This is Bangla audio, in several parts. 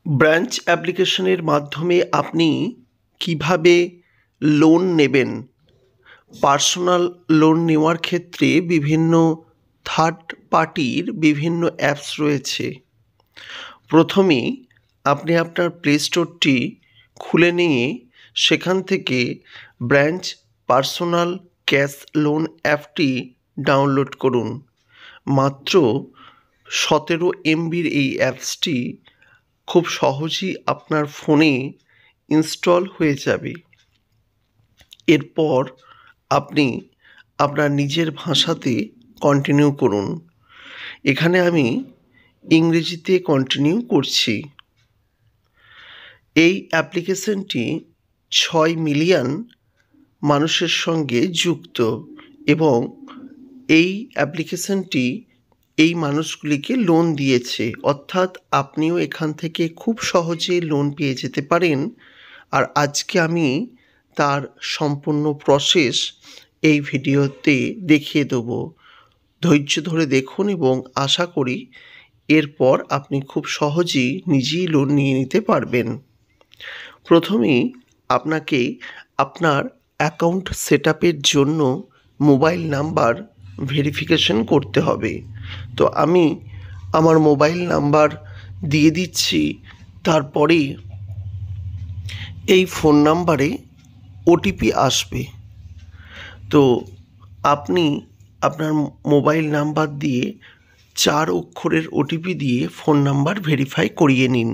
ব্রাঞ্চ অ্যাপ্লিকেশনের মাধ্যমে আপনি কিভাবে লোন নেবেন। পার্সোনাল লোন নেওয়ার ক্ষেত্রে বিভিন্ন থার্ড পার্টির বিভিন্ন অ্যাপস রয়েছে। প্রথমেই আপনি আপনার প্লে স্টোরটি খুলে নিয়ে সেখান থেকে ব্রাঞ্চ পার্সোনাল ক্যাশ লোন অ্যাপটি ডাউনলোড করুন। মাত্র 17 MBর এই অ্যাপসটি খুব সহজেই আপনার ফোনে ইনস্টল হয়ে যাবে। এরপর আপনি আপনার নিজের ভাষাতে কন্টিনিউ করুন। এখানে আমি ইংরেজিতে কন্টিনিউ করছি। এই অ্যাপ্লিকেশনটি 6 মিলিয়ন মানুষের সঙ্গে যুক্ত এবং এই অ্যাপ্লিকেশনটি এই মানুষগুলিকে লোন দিয়েছে, অর্থাৎ আপনিও এখান থেকে খুব সহজে লোন পেয়ে যেতে পারেন। আর আজকে আমি তার সম্পূর্ণ প্রসেস এই ভিডিওতে দেখিয়ে দেব। ধৈর্য ধরে দেখুন এবং আশা করি এরপর আপনি খুব সহজেই নিজেই লোন নিয়ে নিতে পারবেন। প্রথমেই আপনাকে আপনার অ্যাকাউন্ট সেট আপের জন্য মোবাইল নাম্বার ভেরিফিকেশন করতে হবে। তো আমি আমার মোবাইল নাম্বার দিয়ে দিচ্ছি। তারপরে এই ফোন নাম্বারে ওটিপি আসবে। তো আপনি আপনার মোবাইল নাম্বার দিয়ে 4 অক্ষরের ওটিপি দিয়ে ফোন নাম্বার ভেরিফাই করিয়ে নিন।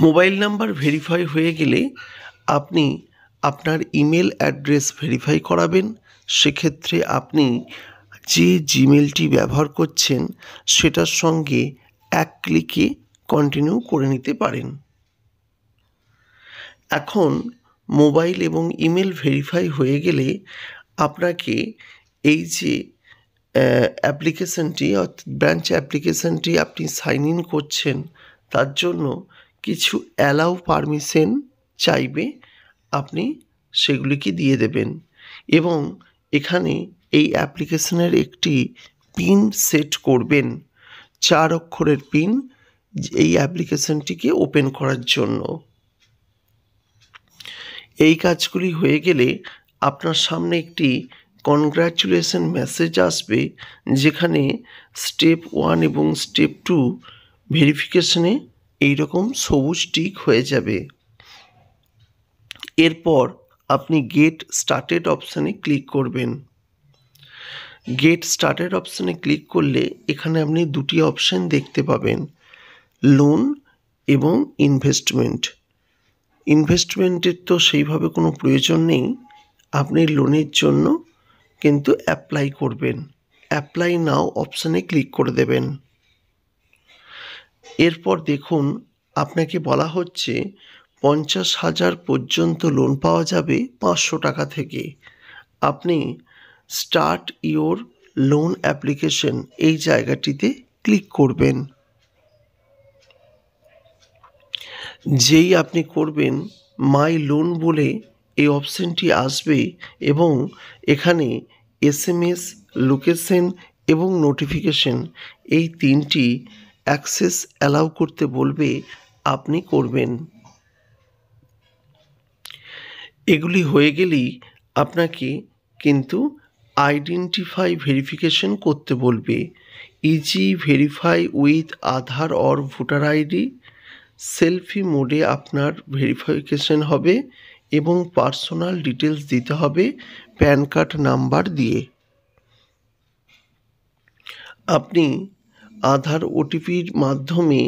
মোবাইল নাম্বার ভেরিফাই হয়ে গেলে আপনি আপনার ইমেল অ্যাড্রেস ভেরিফাই করাবেন। সেক্ষেত্রে আপনি যে জিমেলটি ব্যবহার করছেন সেটার সঙ্গে এক ক্লিকে কন্টিনিউ করে নিতে পারেন। এখন মোবাইল এবং ইমেল ভেরিফাই হয়ে গেলে আপনাকে এই যে অ্যাপ্লিকেশনটি অর্থাৎ ব্রাঞ্চ অ্যাপ্লিকেশনটি আপনি সাইন ইন করছেন তার জন্য কিছু অ্যালাউ পারমিশন চাইবে, আপনি সেগুলিকে দিয়ে দেবেন এবং এখানে এই অ্যাপ্লিকেশনের একটি পিন সেট করবেন, 4 অক্ষরের পিন এই অ্যাপ্লিকেশনটিকে ওপেন করার জন্য। এই কাজগুলি হয়ে গেলে আপনার সামনে একটি কনগ্র্যাচুলেশন মেসেজ আসবে, যেখানে স্টেপ 1 এবং স্টেপ 2 ভেরিফিকেশনে এইরকম সবুজ টিক হয়ে যাবে। এরপর আপনি গেট স্টার্টেড অপশানে ক্লিক করবেন। গেট স্টার্টেড অপশানে ক্লিক করলে এখানে আপনি দুটি অপশান দেখতে পাবেন, লোন এবং ইনভেস্টমেন্ট। ইনভেস্টমেন্টের তো সেইভাবে কোনো প্রয়োজন নেই, আপনি লোনের জন্য কিন্তু অ্যাপ্লাই করবেন। অ্যাপ্লাই নাও অপশানে ক্লিক করে দেবেন। এরপর দেখুন আপনাকে বলা হচ্ছে 50,000 পর্যন্ত লোন পাওয়া যাবে 500 টাকা থেকে। আপনি স্টার্ট ইওর লোন অ্যাপ্লিকেশন এই জায়গাটিতে ক্লিক করবেন। যেই আপনি করবেন মাই লোন বলে এই অপশানটি আসবে এবং এখানে SMS, লোকেশন এবং নোটিফিকেশন এই 3টি অ্যাক্সেস অ্যালাউ করতে বলবে, আপনি করবেন। এগুলি হয়ে গেলেই আপনাকে কিন্তু আইডেন্টিফাই ভেরিফিকেশন করতে বলবে। Easy verify with Aadhaar or voter ID, selfie মোডে আপনার ভেরিফিকেশন হবে এবং পার্সোনাল ডিটেলস দিতে হবে প্যান কার্ড নাম্বার দিয়ে। আপনি আধার ওটিপির মাধ্যমে,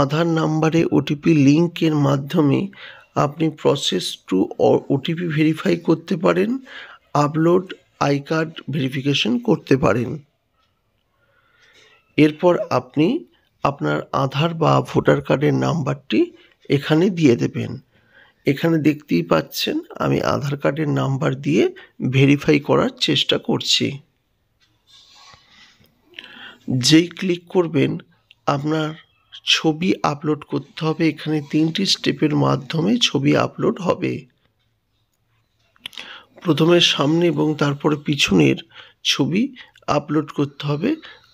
আধার নাম্বারে ওটিপি লিঙ্কের মাধ্যমে আপনি প্রসেস টু ওটিপি ভেরিফাই করতে পারেন, আপলোড আই কার্ড ভেরিফিকেশন করতে পারেন। এরপর আপনি আপনার আধার বা ভোটার কার্ডের নাম্বারটি এখানে দিয়ে দেবেন। এখানে দেখতেই পাচ্ছেন আমি আধার কার্ডের নাম্বার দিয়ে ভেরিফাই করার চেষ্টা করছি। যেই ক্লিক করবেন আপনার ছবি আপলোড করতে হবে। এখানে 3টি স্টেপের মাধ্যমে ছবি আপলোড হবে। প্রথমে সামনে এবং তারপরে পিছনের ছবি আপলোড করতে হবে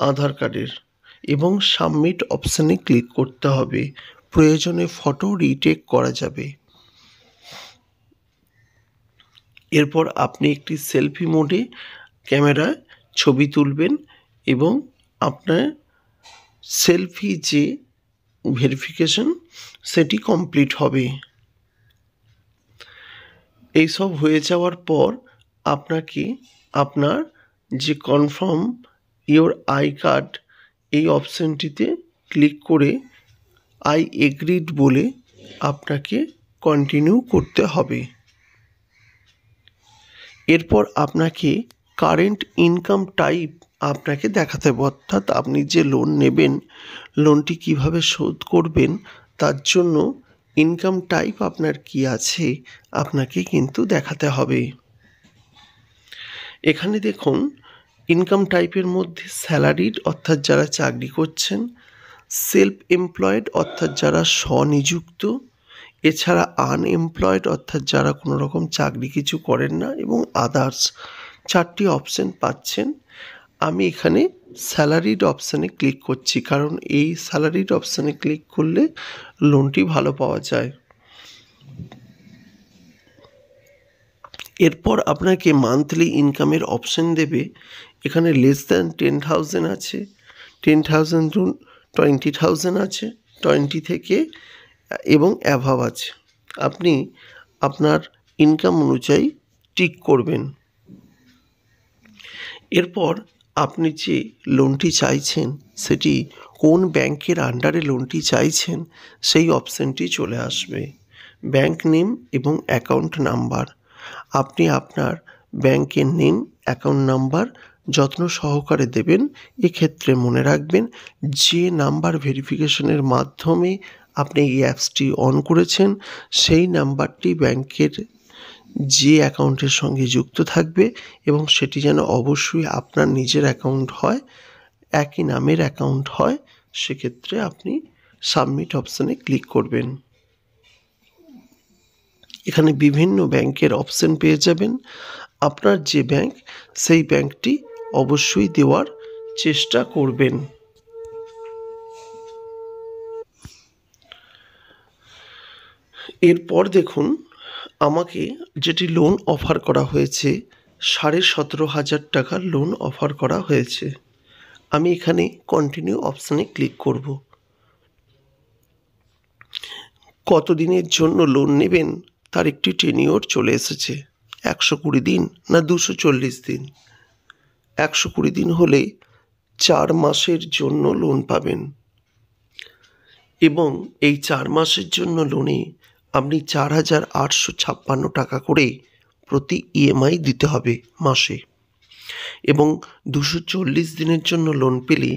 আধার কার্ডের। এবং সাবমিট অপশানে ক্লিক করতে হবে। প্রয়োজনে ফটো রিটেক করা যাবে। এরপর আপনি একটি সেলফি মোডে ক্যামেরায় ছবি তুলবেন এবং আপনার সেলফি যে ভেরিফিকেশন সেটি কমপ্লিট হবে। এইসব হয়ে যাওয়ার পর আপনাকে আপনার যে কনফার্ম ইওর আই কার্ড এই অপশানটিতে ক্লিক করে আই এগ্রিড বলে আপনাকে কন্টিনিউ করতে হবে। এরপর আপনাকে কারেন্ট ইনকাম টাইপ আপনাকে দেখাতে হবে, অর্থাৎ আপনি যে লোন নেবেন লোনটি কিভাবে শোধ করবেন তার জন্য ইনকাম টাইপ আপনার কি আছে আপনাকে কিন্তু দেখাতে হবে। এখানে দেখুন ইনকাম টাইপের মধ্যে স্যালারিড অর্থাৎ যারা চাকরি করছেন, সেলফ এমপ্লয়েড অর্থাৎ যারা স্বনিযুক্ত, এছাড়া আনএমপ্লয়েড অর্থাৎ যারা কোনো রকম চাকরি কিছু করেন না, এবং আদার্স 4টি অপশান পাচ্ছেন। আমি এখানে স্যালারিড অপশানে ক্লিক করছি, কারণ এই স্যালারিড অপশানে ক্লিক করলে লোনটি ভালো পাওয়া যায়। এরপর আপনাকে মান্থলি ইনকামের অপশান দেবে। এখানে লেস দ্যান 10,000 আছে, 10,000 টু 20,000 আছে, 20 থেকে এবং অ্যাভাব আছে। আপনি আপনার ইনকাম অনুযায়ী টিক করবেন। এরপর আপনি যে লোনটি চাইছেন সেটি কোন ব্যাংকের আন্ডারে লোনটি চাইছেন সেই অপশানটি চলে আসবে। ব্যাংক নেম এবং অ্যাকাউন্ট নাম্বার, আপনি আপনার ব্যাংকের নেম অ্যাকাউন্ট নাম্বার যত্ন সহকারে দেবেন। এক্ষেত্রে মনে রাখবেন যে নাম্বার ভেরিফিকেশনের মাধ্যমে আপনি এই অ্যাপসটি অন করেছেন সেই নাম্বারটি ব্যাংকের যে অ্যাকাউন্টের সঙ্গে যুক্ত থাকবে এবং সেটি যেন অবশ্যই আপনার নিজের অ্যাকাউন্ট হয়, একই নামের অ্যাকাউন্ট হয়। সেক্ষেত্রে আপনি সাবমিট অপশানে ক্লিক করবেন। এখানে বিভিন্ন ব্যাংকের অপশান পেয়ে যাবেন। আপনার যে ব্যাংক সেই ব্যাংকটি অবশ্যই দেওয়ার চেষ্টা করবেন। এরপর দেখুন আমাকে যেটি লোন অফার করা হয়েছে 17,500 টাকার লোন অফার করা হয়েছে। আমি এখানে কন্টিনিউ অপশানে ক্লিক করব। কতদিনের জন্য লোন নেবেন তার একটি টেনিওর চলে এসেছে। 120 দিন না 240 দিন। 120 দিন হলে 4 মাসের জন্য লোন পাবেন এবং এই 4 মাসের জন্য লোনে আপনি 4,856 টাকা করে প্রতি ইএমআই দিতে হবে মাসে, এবং 240 দিনের জন্য লোন পেলে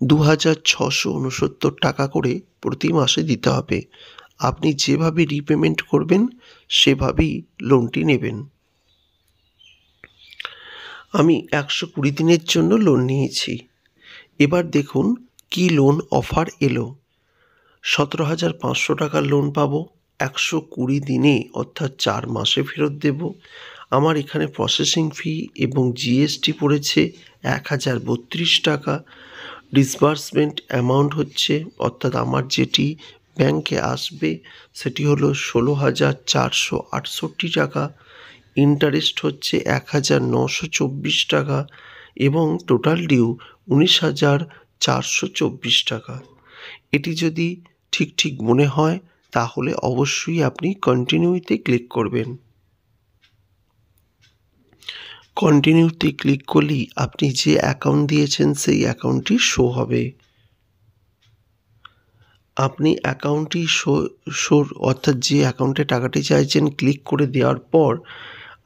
2,669 টাকা করে প্রতি মাসে দিতে হবে। আপনি যেভাবে রিপেমেন্ট করবেন সেভাবেই লোনটি নেবেন। আমি 120 দিনের জন্য লোন নিয়েছি। এবার দেখুন কি লোন অফার এলো। 17,500 টাকার লোন পাবো 120 দিনে, অর্থাৎ 4 মাসে ফেরত দেব। আমার এখানে প্রসেসিং ফি এবং জিএসটি পড়েছে 1,032 টাকা। ডিসবার্সমেন্ট অ্যামাউন্ট হচ্ছে, অর্থাৎ আমার যেটি ব্যাংকে আসবে সেটি হলো 16,468 টাকা। ইন্টারেস্ট হচ্ছে 1,924 টাকা এবং টোটাল ডিউ 19,424 টাকা। এটি যদি ঠিক মনে হয় তাহলে অবশ্যই আপনি কন্টিনিউতে ক্লিক করবেন। কন্টিনিউতে ক্লিক করলেই আপনি যে অ্যাকাউন্ট দিয়েছেন সেই অ্যাকাউন্টটি শো হবে। আপনি অ্যাকাউন্টটি শো অর্থাৎ যে অ্যাকাউন্টে টাকাটি চাইছেন ক্লিক করে দেওয়ার পর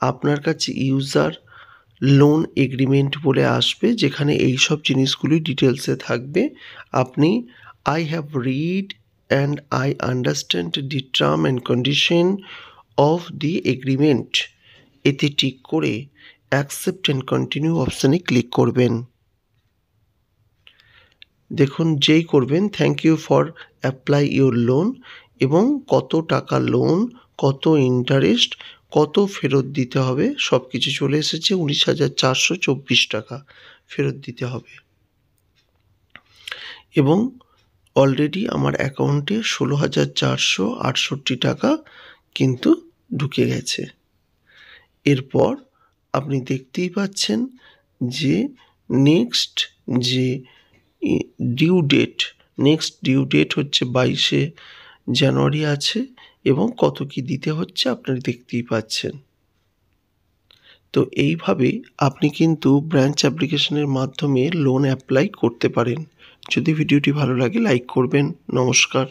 আপনার কাছে ইউজার লোন এগ্রিমেন্ট বলে আসবে, যেখানে এই সব জিনিসগুলি ডিটেলসে থাকবে। আপনি I have read and I understand the term and condition of the agreement এতে টিক করে অ্যাকসেপ্ট অ্যান্ড কন্টিনিউ অপশানে ক্লিক করবেন। দেখুন যেই করবেন thank you for apply your loan এবং কত টাকা লোন, কত ইন্টারেস্ট, কত ফেরত দিতে হবে সব কিছু চলে এসেছে। 19,424 টাকা ফেরত দিতে হবে। এবং অলরেডি আমার অ্যাকাউন্টে 16,468 টাকা কিন্তু ঢুকে গেছে। এরপর আপনি দেখতেই পাচ্ছেন যে নেক্সট ডিউ ডেট হচ্ছে 22শে জানুয়ারি আছে এবং কত কি দিতে হচ্ছে আপনারা দেখতেই পাচ্ছেন। তো এইভাবে আপনি কিন্তু ব্রাঞ্চ অ্যাপ্লিকেশনের মাধ্যমে লোন অ্যাপ্লাই করতে পারেন। যদি ভিডিওটি ভালো লাগে লাইক করবেন। নমস্কার।